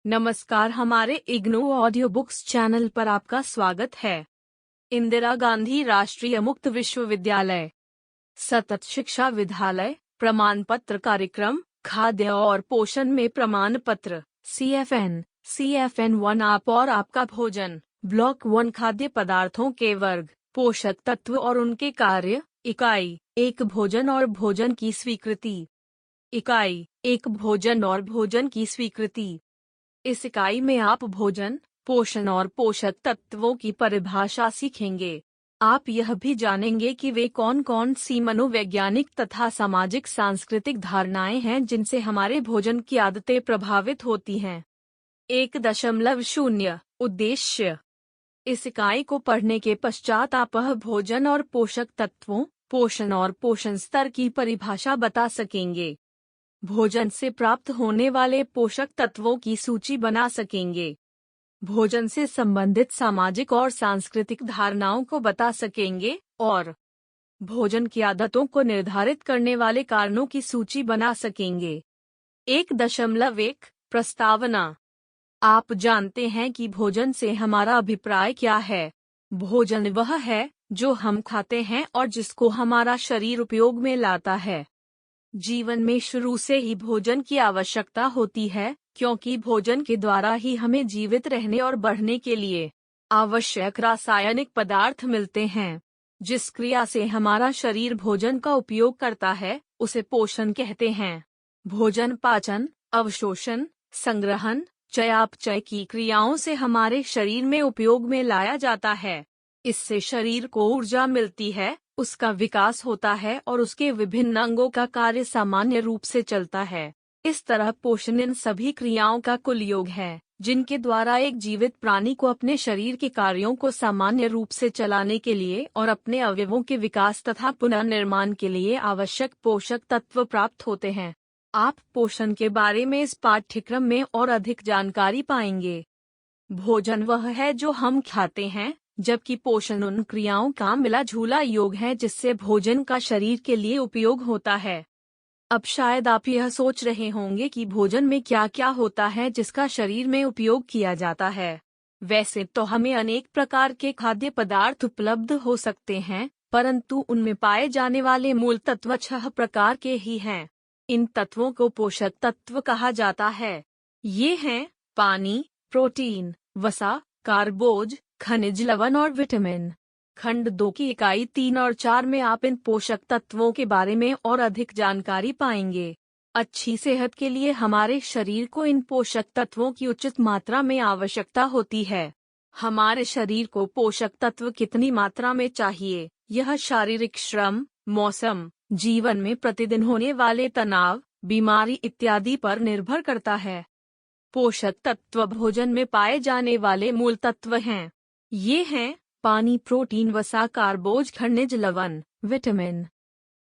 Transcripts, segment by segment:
नमस्कार, हमारे IGNOU audio books channel पर आपका स्वागत है। इंदिरा गांधी राष्ट्रीय मुक्त विश्वविद्यालय सतत शिक्षा विद्यालय प्रमाण पत्र कार्यक्रम खाद्य और पोषण में प्रमाण पत्र CFN 1 आप और आपका भोजन ब्लॉक 1 खाद्य पदार्थों के वर्ग पोषक तत्व और उनके कार्य इकाई 1 भोजन और भोजन की स्वीकृति इकाई 1 भोजन और भोजन की स्वीकृति। इस इकाई में आप भोजन, पोषण और पोषक तत्वों की परिभाषा सीखेंगे। आप यह भी जानेंगे कि वे कौन कौन सी मनोवैज्ञानिक तथा सामाजिक सांस्कृतिक धारणाएं हैं जिनसे हमारे भोजन की आदतें प्रभावित होती हैं। 1.0 उद्देश्य। इस इकाई को पढ़ने के पश्चात आप भोजन और पोषक तत्वों, पोषण और पोषण स्तर की परिभाषा बता सकेंगे। भोजन से प्राप्त होने वाले पोषक तत्वों की सूची बना सकेंगे। भोजन से संबंधित सामाजिक और सांस्कृतिक धारणाओं को बता सकेंगे और भोजन की आदतों को निर्धारित करने वाले कारणों की सूची बना सकेंगे। 1.1 प्रस्तावना। आप जानते हैं कि भोजन से हमारा अभिप्राय क्या है। भोजन वह है जो हम खाते हैं और जिसको हमारा शरीर उपयोग में लाता है। जीवन में शुरू से ही भोजन की आवश्यकता होती है, क्योंकि भोजन के द्वारा ही हमें जीवित रहने और बढ़ने के लिए आवश्यक रासायनिक पदार्थ मिलते हैं। जिस क्रिया से हमारा शरीर भोजन का उपयोग करता है, उसे पोषण कहते हैं। भोजन पाचन, अवशोषण, संग्रहण, चयापचय की क्रियाओं से हमारे शरीर में उपयोग में लाया जाता है। इससे शरीर को ऊर्जा मिलती है, उसका विकास होता है और उसके विभिन्न अंगों का कार्य सामान्य रूप से चलता है। इस तरह पोषण इन सभी क्रियाओं का कुल योग है, जिनके द्वारा एक जीवित प्राणी को अपने शरीर के कार्यों को सामान्य रूप से चलाने के लिए और अपने अवयवों के विकास तथा पुनर्निर्माण के लिए आवश्यक पोषक तत्व प्राप्त होते हैं। आप पोषण के बारे में इस पाठ्यक्रम में और अधिक जानकारी पाएंगे। भोजन वह है जो हम खाते हैं, जबकि पोषण उन क्रियाओं का मिला झूला योग है जिससे भोजन का शरीर के लिए उपयोग होता है। अब शायद आप यह सोच रहे होंगे कि भोजन में क्या क्या होता है जिसका शरीर में उपयोग किया जाता है। वैसे तो हमें अनेक प्रकार के खाद्य पदार्थ उपलब्ध हो सकते हैं, परंतु उनमें पाए जाने वाले मूल तत्व 6 प्रकार के ही हैं। इन तत्वों को पोषक तत्व कहा जाता है। ये हैं पानी, प्रोटीन, वसा, कार्बोज, खनिज लवण और विटामिन। खंड 2 की इकाई 3 और 4 में आप इन पोषक तत्वों के बारे में और अधिक जानकारी पाएंगे। अच्छी सेहत के लिए हमारे शरीर को इन पोषक तत्वों की उचित मात्रा में आवश्यकता होती है। हमारे शरीर को पोषक तत्व कितनी मात्रा में चाहिए, यह शारीरिक श्रम, मौसम, जीवन में प्रतिदिन होने वाले तनाव, बीमारी इत्यादि पर निर्भर करता है। पोषक तत्व भोजन में पाए जाने वाले मूल तत्व हैं। ये हैं पानी, प्रोटीन, वसा, कार्बोज, खनिज लवण, विटामिन।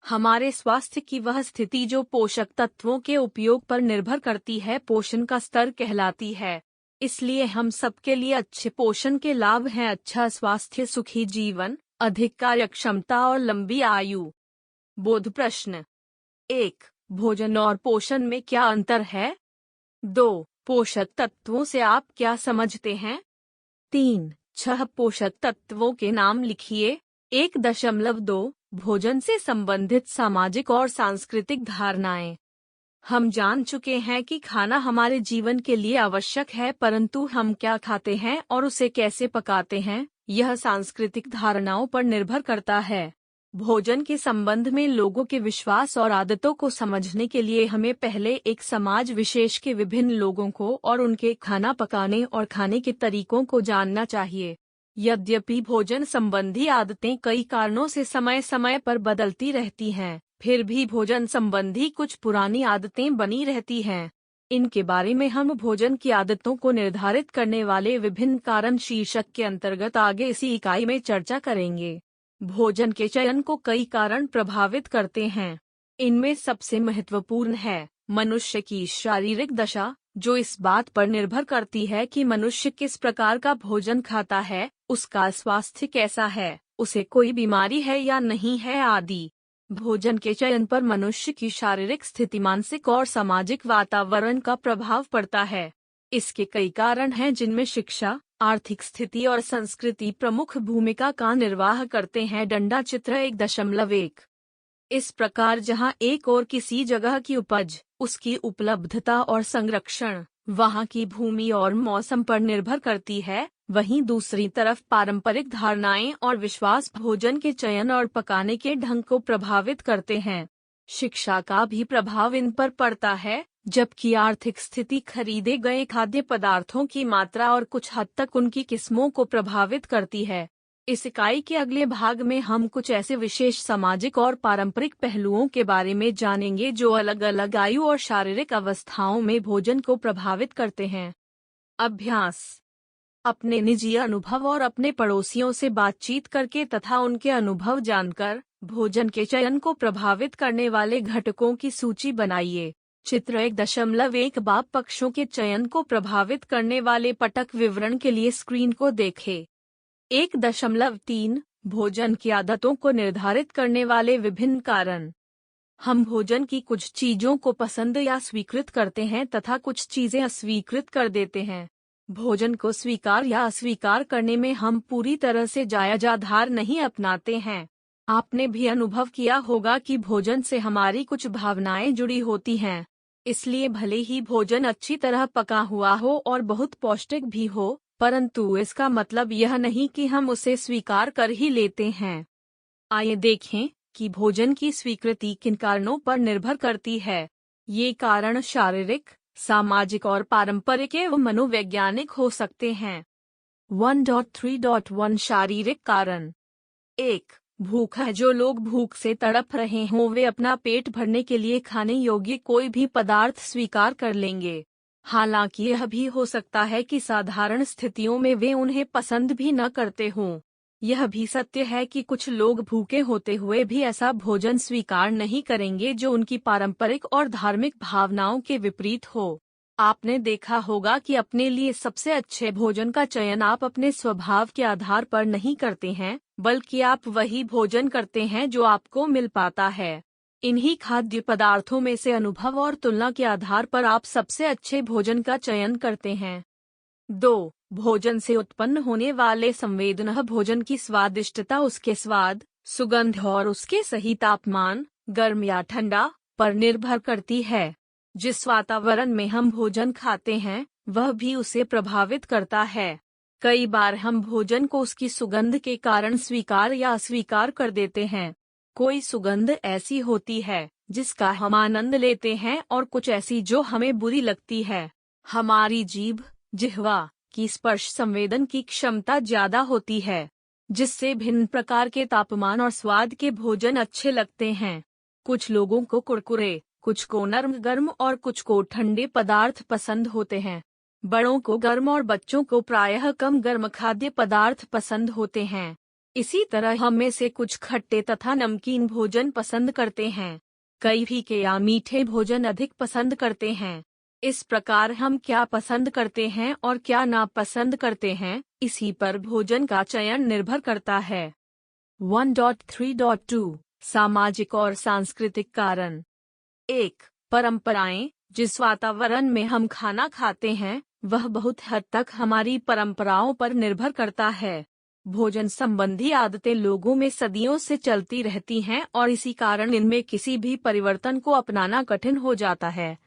हमारे स्वास्थ्य की वह स्थिति जो पोषक तत्वों के उपयोग पर निर्भर करती है, पोषण का स्तर कहलाती है। इसलिए हम सबके लिए अच्छे पोषण के लाभ हैं अच्छा स्वास्थ्य, सुखी जीवन, अधिक कार्यक्षमता और लंबी आयु। बोध प्रश्न। 1. भोजन और पोषण में क्या अंतर है? 2. पोषक तत्वों से आप क्या समझते हैं? 3. 6 पोषक तत्वों के नाम लिखिए। 1.2 भोजन से संबंधित सामाजिक और सांस्कृतिक धारणाएं। हम जान चुके हैं कि खाना हमारे जीवन के लिए आवश्यक है, परंतु हम क्या खाते हैं और उसे कैसे पकाते हैं, यह सांस्कृतिक धारणाओं पर निर्भर करता है। भोजन के संबंध में लोगों के विश्वास और आदतों को समझने के लिए हमें पहले एक समाज विशेष के विभिन्न लोगों को और उनके खाना पकाने और खाने के तरीकों को जानना चाहिए। यद्यपि भोजन संबंधी आदतें कई कारणों से समय समय पर बदलती रहती हैं, फिर भी भोजन संबंधी कुछ पुरानी आदतें बनी रहती हैं। इनके बारे में हम भोजन की आदतों को निर्धारित करने वाले विभिन्न कारण शीर्षक के अंतर्गत आगे इसी इकाई में चर्चा करेंगे। भोजन के चयन को कई कारण प्रभावित करते हैं। इनमें सबसे महत्वपूर्ण है मनुष्य की शारीरिक दशा, जो इस बात पर निर्भर करती है कि मनुष्य किस प्रकार का भोजन खाता है, उसका स्वास्थ्य कैसा है, उसे कोई बीमारी है या नहीं है आदि। भोजन के चयन पर मनुष्य की शारीरिक स्थिति, मानसिक और सामाजिक वातावरण का प्रभाव पड़ता है। इसके कई कारण हैं जिनमें शिक्षा, आर्थिक स्थिति और संस्कृति प्रमुख भूमिका का निर्वाह करते हैं। डंडा चित्र 1.1। इस प्रकार जहां एक और किसी जगह की उपज, उसकी उपलब्धता और संरक्षण वहां की भूमि और मौसम पर निर्भर करती है, वहीं दूसरी तरफ पारंपरिक धारणाएं और विश्वास भोजन के चयन और पकाने के ढंग को प्रभावित करते हैं। शिक्षा का भी प्रभाव इन पर पड़ता है, जबकि आर्थिक स्थिति खरीदे गए खाद्य पदार्थों की मात्रा और कुछ हद तक उनकी किस्मों को प्रभावित करती है। इस इकाई के अगले भाग में हम कुछ ऐसे विशेष सामाजिक और पारंपरिक पहलुओं के बारे में जानेंगे जो अलग अलग आयु और शारीरिक अवस्थाओं में भोजन को प्रभावित करते हैं। अभ्यास। अपने निजी अनुभव और अपने पड़ोसियों से बातचीत करके तथा उनके अनुभव जानकर भोजन के चयन को प्रभावित करने वाले घटकों की सूची बनाइए। चित्र 1.1 बाप पक्षों के चयन को प्रभावित करने वाले पटक विवरण के लिए स्क्रीन को देखें। 1.3 भोजन की आदतों को निर्धारित करने वाले विभिन्न कारण। हम भोजन की कुछ चीजों को पसंद या स्वीकृत करते हैं तथा कुछ चीजें अस्वीकृत कर देते हैं। भोजन को स्वीकार या अस्वीकार करने में हम पूरी तरह से जायज आधार नहीं अपनाते हैं। आपने भी अनुभव किया होगा कि भोजन से हमारी कुछ भावनाएं जुड़ी होती हैं। इसलिए भले ही भोजन अच्छी तरह पका हुआ हो और बहुत पौष्टिक भी हो, परंतु इसका मतलब यह नहीं कि हम उसे स्वीकार कर ही लेते हैं। आइए देखें कि भोजन की स्वीकृति किन कारणों पर निर्भर करती है। ये कारण शारीरिक, सामाजिक और पारंपरिक एवं मनोवैज्ञानिक हो सकते हैं। 1.3.1 शारीरिक कारण। 1. भूख है। जो लोग भूख से तड़प रहे हों वे अपना पेट भरने के लिए खाने योग्य कोई भी पदार्थ स्वीकार कर लेंगे। हालांकि यह भी हो सकता है कि साधारण स्थितियों में वे उन्हें पसंद भी न करते हों। यह भी सत्य है कि कुछ लोग भूखे होते हुए भी ऐसा भोजन स्वीकार नहीं करेंगे जो उनकी पारंपरिक और धार्मिक भावनाओं के विपरीत हो। आपने देखा होगा कि अपने लिए सबसे अच्छे भोजन का चयन आप अपने स्वभाव के आधार पर नहीं करते हैं, बल्कि आप वही भोजन करते हैं जो आपको मिल पाता है। इन्हीं खाद्य पदार्थों में से अनुभव और तुलना के आधार पर आप सबसे अच्छे भोजन का चयन करते हैं। 2. भोजन से उत्पन्न होने वाले संवेदना। भोजन की स्वादिष्टता उसके स्वाद, सुगंध और उसके सही तापमान, गर्म या ठंडा, पर निर्भर करती है। जिस वातावरण में हम भोजन खाते हैं, वह भी उसे प्रभावित करता है। कई बार हम भोजन को उसकी सुगंध के कारण स्वीकार या अस्वीकार कर देते हैं। कोई सुगंध ऐसी होती है जिसका हम आनंद लेते हैं और कुछ ऐसी जो हमें बुरी लगती है। हमारी जीभ, जिह्वा की स्पर्श संवेदन की क्षमता ज्यादा होती है, जिससे भिन्न प्रकार के तापमान और स्वाद के भोजन अच्छे लगते हैं। कुछ लोगों को कुरकुरे, कुछ को नरम गर्म और कुछ को ठंडे पदार्थ पसंद होते हैं। बड़ों को गर्म और बच्चों को प्रायः कम गर्म खाद्य पदार्थ पसंद होते हैं। इसी तरह हम में से कुछ खट्टे तथा नमकीन भोजन पसंद करते हैं। कई फीके या मीठे भोजन अधिक पसंद करते हैं। इस प्रकार हम क्या पसंद करते हैं और क्या नापसंद करते हैं, इसी पर भोजन का चयन निर्भर करता है। 1.3.2 सामाजिक और सांस्कृतिक कारण। 1. परंपराएं। जिस वातावरण में हम खाना खाते हैं, वह बहुत हद तक हमारी परंपराओं पर निर्भर करता है। भोजन संबंधी आदतें लोगों में सदियों से चलती रहती हैं और इसी कारण इनमें किसी भी परिवर्तन को अपनाना कठिन हो जाता है।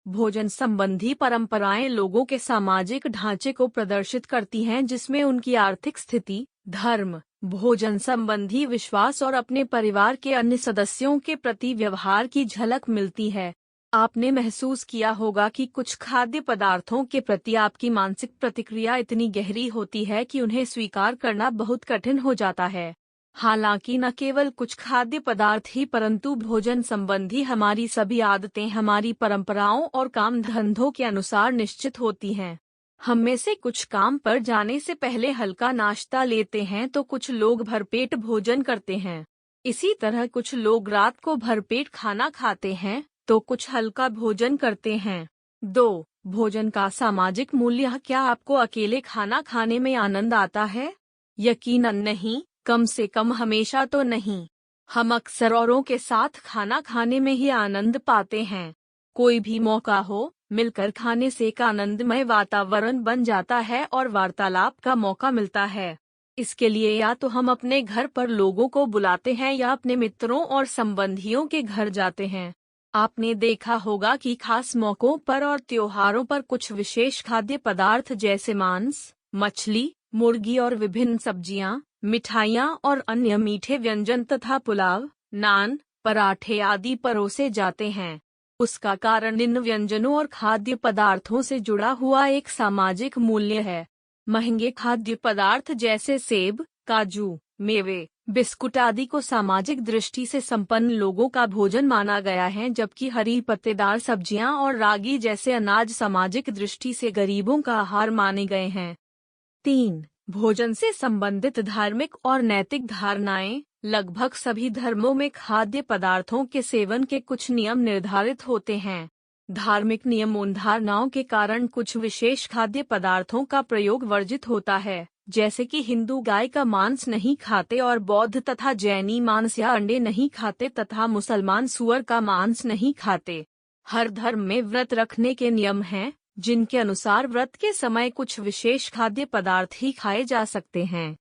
भोजन संबंधी परंपराएं लोगों के सामाजिक ढांचे को प्रदर्शित करती हैं, जिसमें उनकी आर्थिक स्थिति, धर्म, भोजन संबंधी विश्वास और अपने परिवार के अन्य सदस्यों के प्रति व्यवहार की झलक मिलती है। आपने महसूस किया होगा कि कुछ खाद्य पदार्थों के प्रति आपकी मानसिक प्रतिक्रिया इतनी गहरी होती है कि उन्हें स्वीकार करना बहुत कठिन हो जाता है। हालांकि न केवल कुछ खाद्य पदार्थ ही परंतु भोजन संबंधी हमारी सभी आदतें हमारी परंपराओं और काम धंधों के अनुसार निश्चित होती हैं। हम में से कुछ काम पर जाने से पहले हल्का नाश्ता लेते हैं तो कुछ लोग भरपेट भोजन करते हैं। इसी तरह कुछ लोग रात को भरपेट खाना खाते हैं तो कुछ हल्का भोजन करते हैं। 2. भोजन का सामाजिक मूल्य। क्या आपको अकेले खाना खाने में आनंद आता है? यकीनन नहीं, कम से कम हमेशा तो नहीं। हम अक्सर औरों के साथ खाना खाने में ही आनंद पाते हैं। कोई भी मौका हो, मिलकर खाने से एक आनंदमय वातावरण बन जाता है और वार्तालाप का मौका मिलता है। इसके लिए या तो हम अपने घर पर लोगों को बुलाते हैं या अपने मित्रों और संबंधियों के घर जाते हैं। आपने देखा होगा कि खास मौकों पर और त्योहारों पर कुछ विशेष खाद्य पदार्थ जैसे मांस, मछली, मुर्गी और विभिन्न सब्जियां, मिठाइयाँ और अन्य मीठे व्यंजन तथा पुलाव, नान, पराठे आदि परोसे जाते हैं। उसका कारण इन व्यंजनों और खाद्य पदार्थों से जुड़ा हुआ एक सामाजिक मूल्य है। महंगे खाद्य पदार्थ जैसे सेब, काजू, मेवे, बिस्कुट आदि को सामाजिक दृष्टि से संपन्न लोगों का भोजन माना गया है, जबकि हरी पत्तेदार सब्जियां और रागी जैसे अनाज सामाजिक दृष्टि से गरीबों का आहार माने गए हैं। 3. भोजन से संबंधित धार्मिक और नैतिक धारणाएं। लगभग सभी धर्मों में खाद्य पदार्थों के सेवन के कुछ नियम निर्धारित होते हैं। धार्मिक नियम उन धारणाओं के कारण कुछ विशेष खाद्य पदार्थों का प्रयोग वर्जित होता है, जैसे कि हिंदू गाय का मांस नहीं खाते और बौद्ध तथा जैनी मांस या अंडे नहीं खाते तथा मुसलमान सूअर का मांस नहीं खाते। हर धर्म में व्रत रखने के नियम हैं, जिनके अनुसार व्रत के समय कुछ विशेष खाद्य पदार्थ ही खाए जा सकते हैं।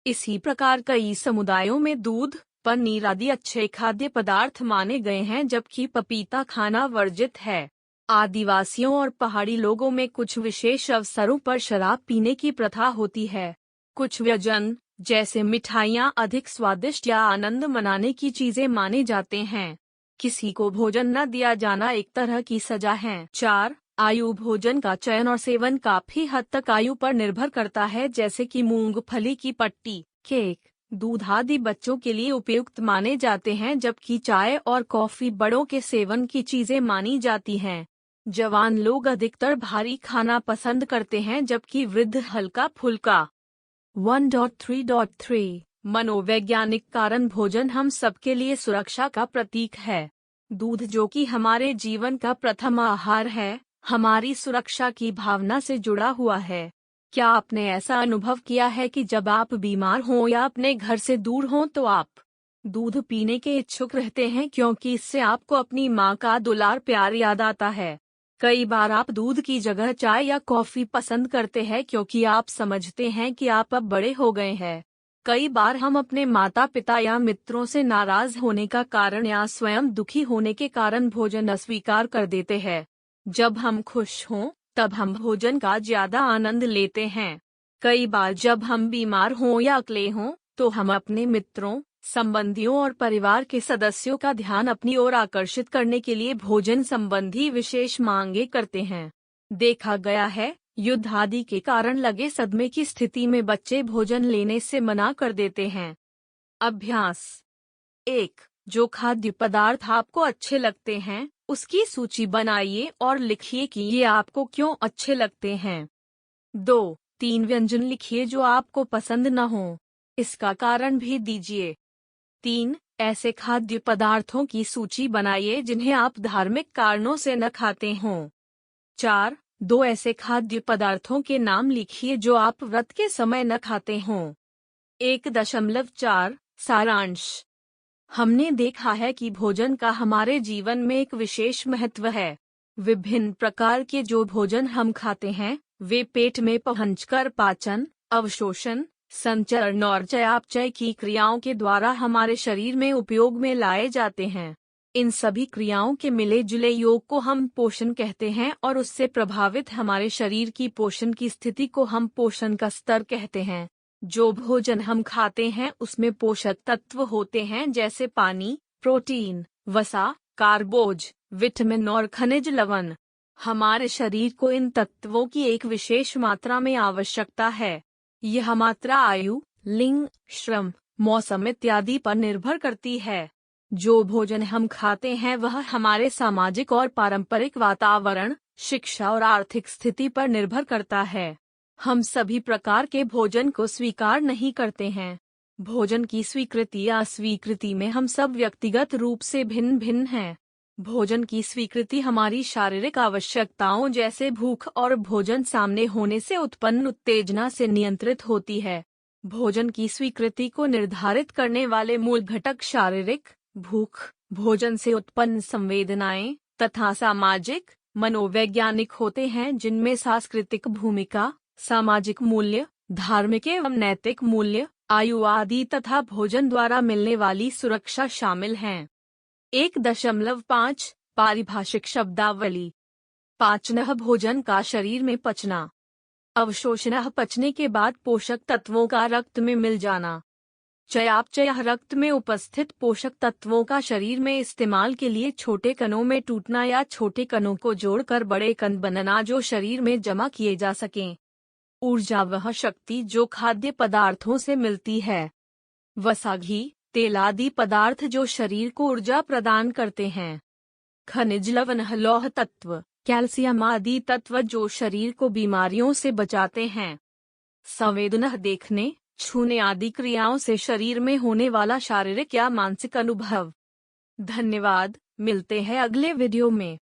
इसी प्रकार कई समुदायों में दूध, पनीर आदि अच्छे खाद्य पदार्थ माने गए हैं, जबकि पपीता खाना वर्जित है। आदिवासियों और पहाड़ी लोगों में कुछ विशेष अवसरों पर शराब पीने की प्रथा होती है। कुछ व्यंजन जैसे मिठाइयाँ अधिक स्वादिष्ट या आनंद मनाने की चीजें माने जाते हैं। किसी को भोजन न दिया जाना एक तरह की सजा है। 4. आयु। भोजन का चयन और सेवन काफी हद तक आयु पर निर्भर करता है, जैसे कि मूंगफली की पट्टी, केक, दूध आदि बच्चों के लिए उपयुक्त माने जाते हैं, जबकि चाय और कॉफी बड़ों के सेवन की चीजें मानी जाती हैं। जवान लोग अधिकतर भारी खाना पसंद करते हैं, जबकि वृद्ध हल्का फुल्का। 1.3.3 मनोवैज्ञानिक कारण। भोजन हम सबके लिए सुरक्षा का प्रतीक है। दूध, जो कि हमारे जीवन का प्रथम आहार है, हमारी सुरक्षा की भावना से जुड़ा हुआ है। क्या आपने ऐसा अनुभव किया है कि जब आप बीमार हों या अपने घर से दूर हों तो आप दूध पीने के इच्छुक रहते हैं, क्योंकि इससे आपको अपनी माँ का दुलार प्यार याद आता है। कई बार आप दूध की जगह चाय या कॉफी पसंद करते हैं, क्योंकि आप समझते हैं कि आप अब बड़े हो गए हैं। कई बार हम अपने माता पिता या मित्रों से नाराज होने का कारण या स्वयं दुखी होने के कारण भोजन अस्वीकार कर देते हैं। जब हम खुश हों तब हम भोजन का ज्यादा आनंद लेते हैं। कई बार जब हम बीमार हों या अकेले हों तो हम अपने मित्रों, संबंधियों और परिवार के सदस्यों का ध्यान अपनी ओर आकर्षित करने के लिए भोजन संबंधी विशेष मांगे करते हैं। देखा गया है, युद्ध आदि के कारण लगे सदमे की स्थिति में बच्चे भोजन लेने से मना कर देते हैं। अभ्यास 1. जो खाद्य पदार्थ आपको अच्छे लगते हैं उसकी सूची बनाइए और लिखिए कि ये आपको क्यों अच्छे लगते हैं। 2. 3 व्यंजन लिखिए जो आपको पसंद न हो, इसका कारण भी दीजिए। 3. ऐसे खाद्य पदार्थों की सूची बनाइए जिन्हें आप धार्मिक कारणों से न खाते हों। 4. 2 ऐसे खाद्य पदार्थों के नाम लिखिए जो आप व्रत के समय न खाते हों। 1.4 सारांश। हमने देखा है कि भोजन का हमारे जीवन में एक विशेष महत्व है। विभिन्न प्रकार के जो भोजन हम खाते हैं वे पेट में पहुंचकर पाचन, अवशोषण, संचरण और चयापचय की क्रियाओं के द्वारा हमारे शरीर में उपयोग में लाए जाते हैं। इन सभी क्रियाओं के मिले जुले योग को हम पोषण कहते हैं और उससे प्रभावित हमारे शरीर की पोषण की स्थिति को हम पोषण का स्तर कहते हैं। जो भोजन हम खाते हैं उसमें पोषक तत्व होते हैं, जैसे पानी, प्रोटीन, वसा, कार्बोज, विटामिन और खनिज लवण। हमारे शरीर को इन तत्वों की एक विशेष मात्रा में आवश्यकता है। यह मात्रा आयु, लिंग, श्रम, मौसम इत्यादि पर निर्भर करती है। जो भोजन हम खाते हैं वह हमारे सामाजिक और पारंपरिक वातावरण, शिक्षा और आर्थिक स्थिति पर निर्भर करता है। हम सभी प्रकार के भोजन को स्वीकार नहीं करते हैं। भोजन की स्वीकृति या अस्वीकृति में हम सब व्यक्तिगत रूप से भिन्न भिन्न हैं। भोजन की स्वीकृति हमारी शारीरिक आवश्यकताओं जैसे भूख और भोजन सामने होने से उत्पन्न उत्तेजना से नियंत्रित होती है। भोजन की स्वीकृति को निर्धारित करने वाले मूल घटक शारीरिक, भूख, भोजन से उत्पन्न संवेदनाएं तथा सामाजिक, मनोवैज्ञानिक होते हैं जिनमें सांस्कृतिक भूमिका, सामाजिक मूल्य, धार्मिक एवं नैतिक मूल्य, आयु आदि तथा भोजन द्वारा मिलने वाली सुरक्षा शामिल हैं। 1.5 पारिभाषिक शब्दावली। पाचनः भोजन का शरीर में पचना। अवशोषणः पचने के बाद पोषक तत्वों का रक्त में मिल जाना। चयापचयः रक्त में उपस्थित पोषक तत्वों का शरीर में इस्तेमाल के लिए छोटे कणों में टूटना या छोटे कणों को जोड़कर बड़े कण बनना जो शरीर में जमा किए जा सकें। ऊर्जा वह शक्ति जो खाद्य पदार्थों से मिलती है। वसा, घी, तेल आदि पदार्थ जो शरीर को ऊर्जा प्रदान करते हैं। खनिज, लवण, लौह तत्व, कैल्शियम आदि तत्व जो शरीर को बीमारियों से बचाते हैं। संवेदनः देखने, छूने आदि क्रियाओं से शरीर में होने वाला शारीरिक या मानसिक अनुभव। धन्यवाद, मिलते हैं अगले वीडियो में।